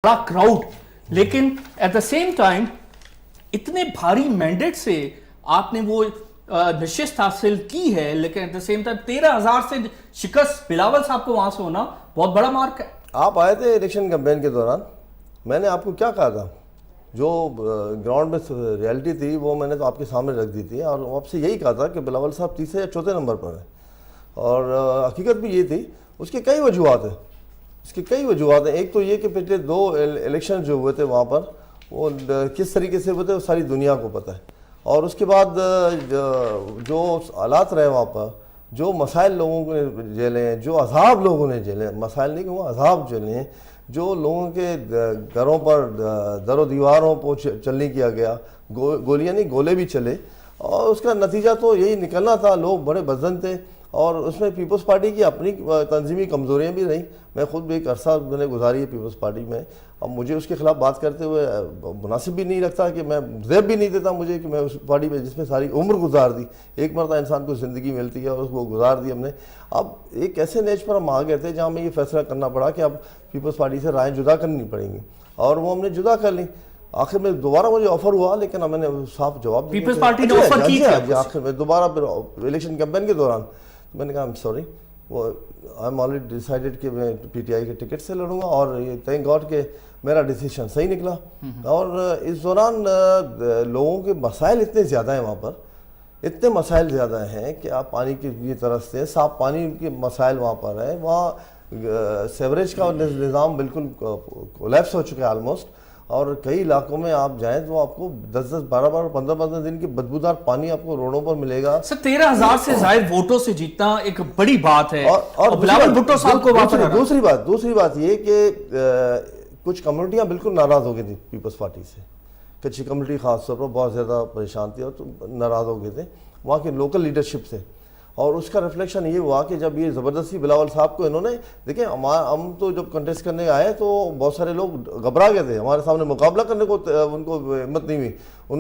بڑا کراؤڈ، لیکن at the same time اتنے بھاری مینڈیٹ سے آپ نے وہ نشست حاصل کی ہے، لیکن ایٹ دا سیم ٹائم 13,000 سے شکست بلاول صاحب کو وہاں سے ہونا بہت بڑا مارک ہے۔ آپ آئے تھے الیکشن کیمپین کے دوران، میں نے آپ کو کیا کہا تھا؟ جو گراؤنڈ میں ریالٹی تھی وہ میں نے تو آپ کے سامنے رکھ دی تھی، اور آپ سے یہی کہا تھا کہ بلاول صاحب تیسرے یا چوتھے نمبر پر ہیں، اور حقیقت بھی یہ تھی۔ اس کے کئی وجوہات ہیں، ایک تو یہ کہ پچھلے 2 الیکشن جو ہوئے تھے وہاں پر وہ کس طریقے سے ہوئے تھے وہ ساری دنیا کو پتہ ہے، اور اس کے بعد جو حالات رہے وہاں پر، جو مسائل لوگوں نے جھیلے ہیں، جو عذاب لوگوں نے جھیلے ہیں، مسائل نہیں کہ وہ عذاب جھیلے ہیں، جو لوگوں کے گھروں پر در و دیواروں پر چلنے کیا گیا، گولیاں نہیں گولے بھی چلے، اور اس کا نتیجہ تو یہی نکلنا تھا۔ لوگ بڑے بزدل تھے، اور اس میں پیپلز پارٹی کی اپنی تنظیمی کمزوریاں بھی رہیں۔ میں خود بھی ایک عرصہ میں نے گزاری ہے پیپلز پارٹی میں، اب مجھے اس کے خلاف بات کرتے ہوئے مناسب بھی نہیں لگتا، کہ میں زیب بھی نہیں دیتا مجھے کہ میں اس پارٹی میں جس میں ساری عمر گزار دی، ایک مرتبہ انسان کو زندگی ملتی ہے اور اس کو گزار دی ہم نے۔ اب ایک ایسے نیچ پر ہم آ گئے تھے جہاں میں یہ فیصلہ کرنا پڑا کہ اب پیپلز پارٹی سے رائے جدا کرنی پڑیں گی، اور وہ ہم نے جدا کر لی۔ آخر میں دوبارہ مجھے آفر ہوا، لیکن میں نے صاف جواب دیا، پیپلز پارٹی نے آفر کی تھی آخر میں دوبارہ پھر الیکشن کیمپین کے دوران میں نے کہا I'm sorry، وہ آئی ایم آلریڈی ڈیسائیڈڈ کہ میں پی ٹی آئی کے ٹکٹ سے لڑوں گا، اور یہ تھینک گاڈ کہ میرا ڈیسیشن صحیح نکلا۔ اور اس دوران لوگوں کے مسائل اتنے زیادہ ہیں، وہاں پر اتنے مسائل زیادہ ہیں کہ آپ پانی کی یہ ترستے ہیں، صاف پانی کے مسائل وہاں پر ہیں، وہاں سیوریج کا نظام بالکل کولیپس ہو چکا ہے آلموسٹ، اور کئی علاقوں میں آپ جائیں تو آپ کو 10-10 12 15 دن کی بدبودار پانی آپ کو روڈوں پر ملے گا۔ سر 13,000 سے زائد ووٹوں سے جیتنا ایک بڑی بات ہے، اور بلاول بھٹو صاحب کو دوسری بات یہ کہ کچھ کمیونٹیاں بالکل ناراض ہو گئی تھی پیپلز پارٹی سے، کچھ کمیونٹی خاص طور پر بہت زیادہ پریشان تھی اور ناراض ہو گئے تھے وہاں کے لوکل لیڈرشپ سے، اور اس کا ریفلیکشن یہ ہوا کہ جب یہ زبردستی بلاول صاحب کو انہوں نے دیکھیں، ہم تو جب کنٹیسٹ کرنے آئے تو بہت سارے لوگ گھبرا گئے تھے، ہمارے سامنے مقابلہ کرنے کو ان کو ہمت نہیں ہوئی۔